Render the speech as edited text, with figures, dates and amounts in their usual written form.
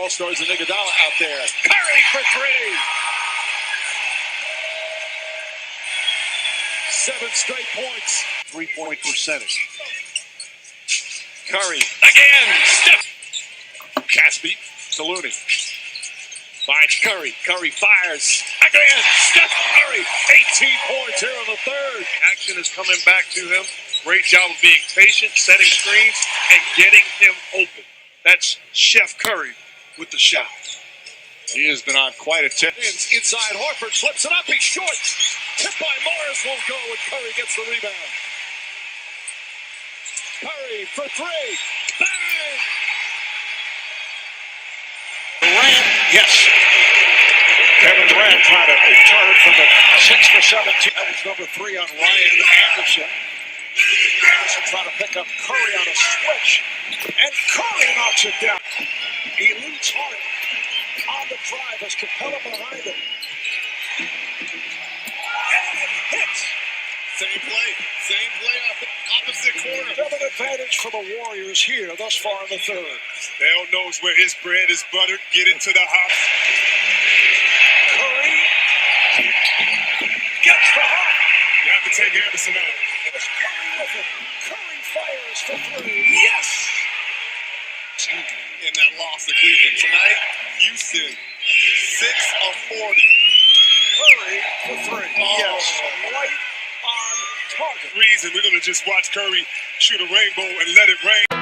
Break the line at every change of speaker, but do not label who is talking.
All-Stars and Iguodala out there. Curry for three. 7 straight points. 3-point percentage. Curry again. Steph. Caspi to Looney. Finds Curry. Curry fires again. Steph Curry. 18 points here in the third.
Action is coming back to him. Great job of being patient, setting screens, and getting him open. That's Chef Curry with the shot.
He has been on quite a tip. Inside, Horford flips it up. He's short. Tipped by Morris, won't go, and Curry gets the rebound. Curry for three. Bang!
Durant, yes. Kevin Durant trying to turn from the 6 for 17. That was number 3 on Ryan Anderson. Anderson trying to pick up Curry on a switch. And Curry knocks it down. He leads hard on the drive as Capella behind him. And it hits.
Same play off the opposite corner.
7 advantage for the Warriors here thus far in the third.
Dale knows where his bread is buttered. Get it to the house.
Curry gets the hop.
You have to take Anderson out.
It's Curry with it. Curry fires for three. Yes!
In that loss to Cleveland tonight, Houston 6 of 40.
Curry for three. Yes, right on target.
Reason we're gonna just watch Curry shoot a rainbow and let it rain.